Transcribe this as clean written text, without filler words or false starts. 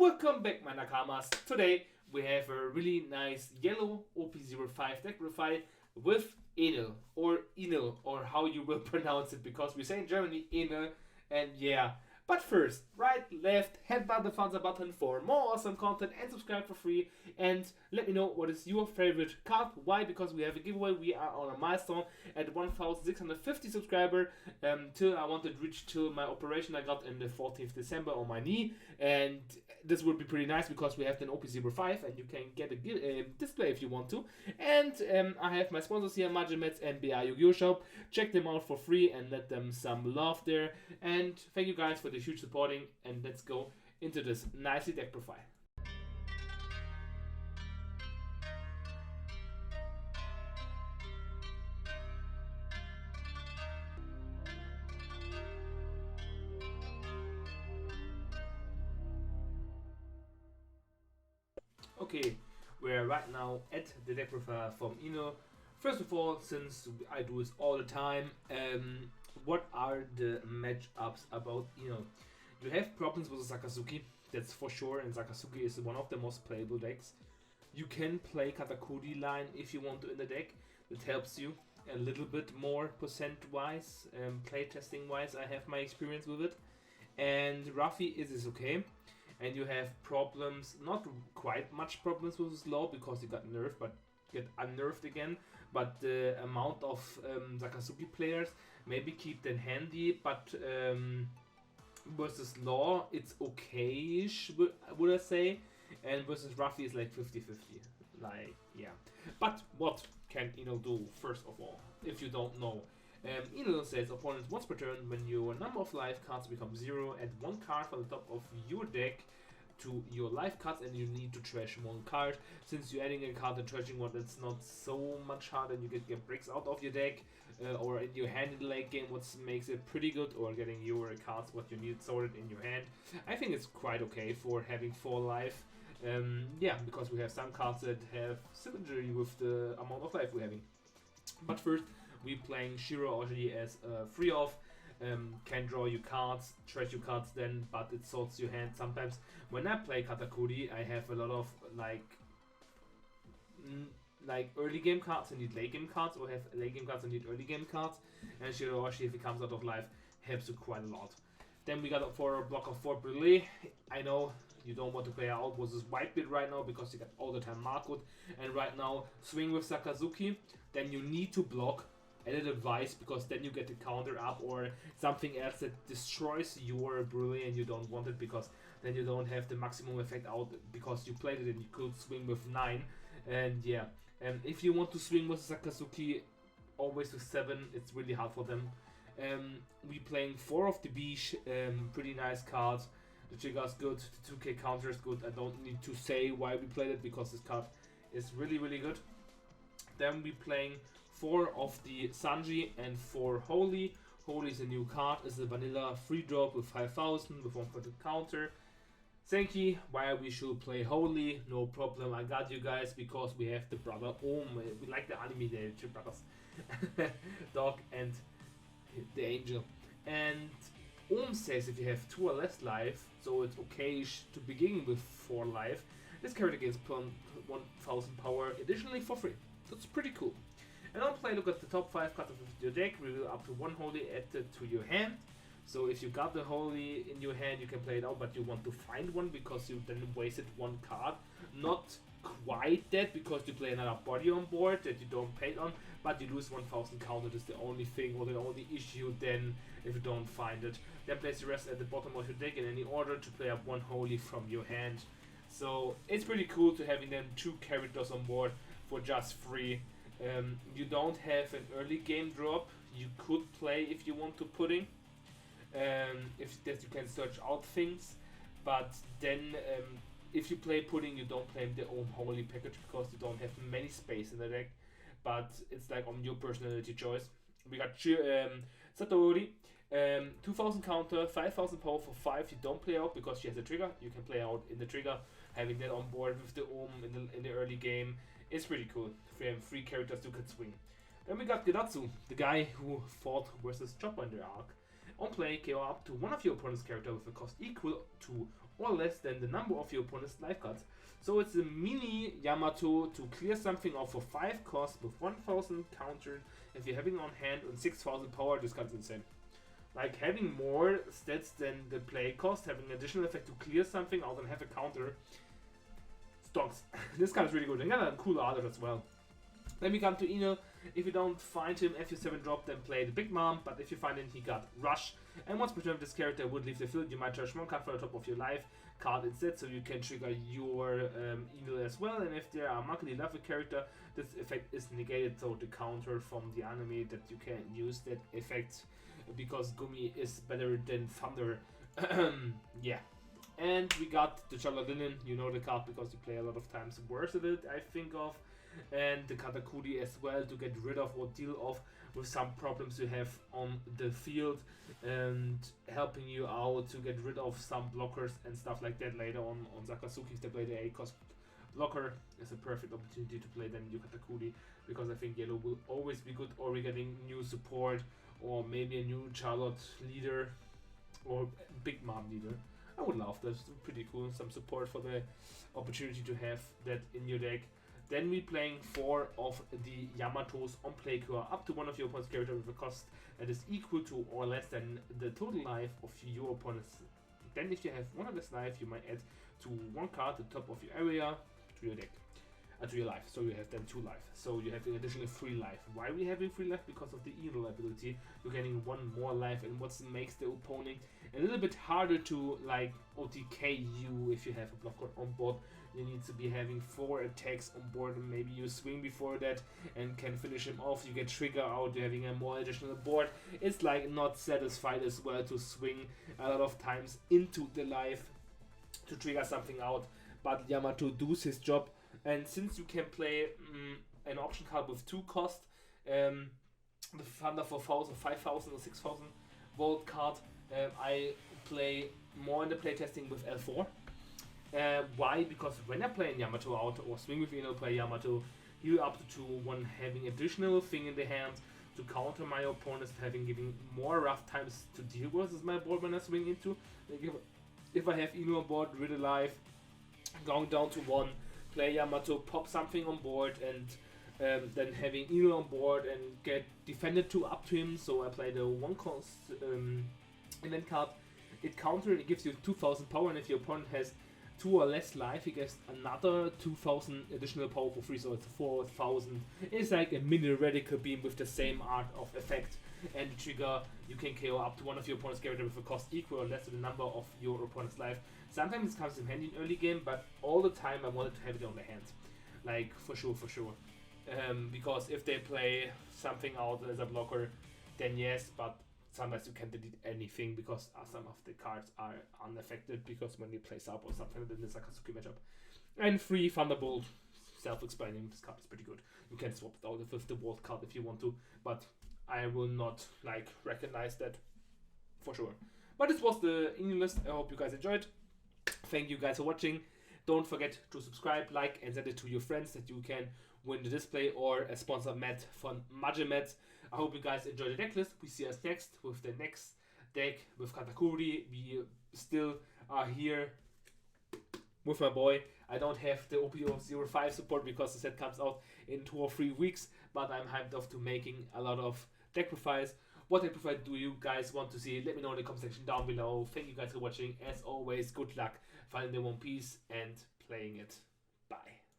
Welcome back, my Nakamas. Today we have a really nice yellow OP05 deck profile with Enel or how you will pronounce it, because we say in Germany Enel, and yeah. But first, right, left, hit the thumbs up button for more awesome content and subscribe for free. And let me know what is your favorite card. Why? Because we have a giveaway. We are on a milestone at 1,650 subscriber. Till I wanted to reach till my operation I got in the 14th December on my knee. And this would be pretty nice because we have an OP05 and you can get a display if you want to. And I have my sponsors here, Magimets and BR Yu-Gi-Oh! Shop. Check them out for free and let them some love there. And thank you guys for the huge supporting, and let's go into this nicely deck profile. Okay, we're right now at the deck profile from Enel. First of all, since I do this all the time, what are the matchups about Enel? You have problems with Sakazuki, that's for sure, and Sakazuki is one of the most playable decks. You can play Katakuri line if you want to in the deck. It helps you a little bit more percent-wise, playtesting wise. I have my experience with it. And Ruffy is okay. And you have problems, not quite much problems with his law because he got nerfed, but get unnerved again. But the amount of Sakazuki players maybe keep them handy, but versus Law, it's okay-ish, would I say. And versus Ruffy is like 50-50. Like, yeah. But what can Enel do, first of all, if you don't know? Enel says, opponents once per turn, when your number of life cards become 0, add 1 card from the top of your deck to your life cards, and you need to trash 1 card. Since you're adding a card and trashing one, that's not so much hard, and you get bricks out of your deck or in your hand in the late game, what makes it pretty good, or getting your cards what you need sorted in your hand. I think it's quite okay for having 4 life. Yeah, because we have some cards that have symmetry with the amount of life we're having. But first, we're playing Shiro Oji as free off. Can draw your cards, trash your cards then, but it sorts your hand. Sometimes when I play Katakuri, I have a lot of like early game cards and need late game cards, or have late game cards and need early game cards. And Shiro Oji, if he comes out of life, helps you quite a lot. Then we got for a block of 4 Brûlé. I know you don't want to play out versus Whitebeard right now because you got all the time Markwood, and right now swing with Sakazuki. Then you need to block added advice, because then you get the counter up or something else that destroys your Brûlé and you don't want it, because then you don't have the maximum effect out because you played it and you could swing with 9. And yeah, if you want to swing with Sakazuki always with 7, it's really hard for them. We playing 4 of the Beach, pretty nice cards. The trigger is good, the 2k counter is good. I don't need to say why we played it because this card is really good. Then we playing 4 of the Sanji and 4 Holy. Holy is a new card, is a vanilla free drop with 5,000 with 1 for the counter. Senki, why we should play Holy? No problem, I got you guys, because we have the brother Om. We like the anime there, 2 brothers. Dog and the angel. And Om says if you have 2 or less life, so it's okay to begin with 4 life, this character gets 1,000 power additionally for free. That's pretty cool. And on play, look at the top 5 cards of your deck, reveal up to 1 Holy added to your hand. So if you got the Holy in your hand, you can play it out, but you want to find one because you then wasted 1 card. Not quite that, because you play another body on board that you don't pay on, but you lose 1,000 counter. That's the only thing, or the only issue then, if you don't find it. Then place the rest at the bottom of your deck in any order to play up 1 Holy from your hand. So it's pretty cool to having them 2 characters on board for just free. You don't have an early game drop. You could play if you want to pudding, if that you can search out things, but then if you play pudding, you don't play the own Holy package because you don't have many space in the deck, but it's like on your personality choice. We got Satori, 2,000 counter, 5,000 power for 5. You don't play out because she has a trigger. You can play out in the trigger. Having that on board with the in the early game is pretty cool. 3 characters you can swing. Then we got Gedatsu, the guy who fought versus Chopper in the arc. On play, KO up to one of your opponent's character with a cost equal to or less than the number of your opponent's life cards. So it's a mini Yamato to clear something off for 5 cost with 1000 countered if you're having on hand and 6000 power. This card's insane. Like having more stats than the play cost, having additional effect to clear something out and have a counter. Stonks. This card is really good. And got a cool art as well. Then we come to Enel. If you don't find him, if you 7 drop, then play the Big Mom. But if you find him, he got Rush. And once per turn, this character would leave the field. You might charge 1 card from the top of your life card instead, so you can trigger your Enel as well. And if they are markedly love a character, this effect is negated. So the counter from the enemy that you can use that effect because Gumi is better than Thunder. Yeah. And we got the Charlotte Linen, you know the card because you play a lot of times worse at it, I think of. And the Katakuri as well to get rid of or deal off with some problems you have on the field and helping you out to get rid of some blockers and stuff like that later on Sakazuki. If they play the A cost blocker, is a perfect opportunity to play then Katakuri because I think yellow will always be good, or we're getting new support or maybe a new Charlotte leader or Big Mom leader. I would love that. It's pretty cool. Some support for the opportunity to have that in your deck. Then we're playing 4 of the Yamatos on play cure up to one of your opponent's character with a cost that is equal to or less than the total life of your opponent's. Then if you have 1 of this life, you might add to 1 card at the top of your area to your deck. To your life, so you have then 2 life. So you have an additional 3 life. Why are we having 3 life? Because of the Enel ability. You're getting 1 more life, and what makes the opponent a little bit harder to like OTK you if you have a blocker on board. You need to be having 4 attacks on board, and maybe you swing before that and can finish him off. You get trigger out, you're having a more additional board. It's like not satisfied as well to swing a lot of times into the life to trigger something out. But Yamato does his job. And since you can play an option card with 2 cost, the Thunder 4000, 5000 or 6000 volt card, I play more in the playtesting with L4. Why? Because when I play Yamato out or swing with Enel, play Yamato, heal up to 2-1, having additional thing in the hand to counter my opponents, having giving more rough times to deal with my board when I swing into. Like if I have Enel on board, really alive, going down to 1. Play Yamato, pop something on board, and then having Enel on board and get defended 2 up to him. So I play the 1 cost event card. It counter, it gives you 2000 power, and if your opponent has 2 or less life, he gets another 2000 additional power for free, so it's 4000. It's like a mini radical beam with the same art of effect. And the trigger, you can KO up to one of your opponent's character with a cost equal or less to the number of your opponent's life. Sometimes it comes in handy in early game, but all the time I wanted to have it on the hand. Like, for sure. Because if they play something out as a blocker, then yes, but sometimes you can't delete anything because some of the cards are unaffected because when they play sub or something in the Sakazuki matchup. And 3 Thunderbolt, self-explaining, this card is pretty good. You can swap it out with the Vault card if you want to, but I will not like recognize that for sure. But this was the Enel list. I hope you guys enjoyed. Thank you guys for watching. Don't forget to subscribe, like, and send it to your friends that you can win the display or a sponsored mat from Majimet. I hope you guys enjoy the deck list. We see us next with the next deck with Katakuri. We still are here with my boy. I don't have the OP05 support because the set comes out in 2 or 3 weeks, but I'm hyped up to making a lot of deck profiles. What deck profile do you guys want to see? Let me know in the comment section down below. Thank you guys for watching. As always, good luck finding the One Piece and playing it. Bye.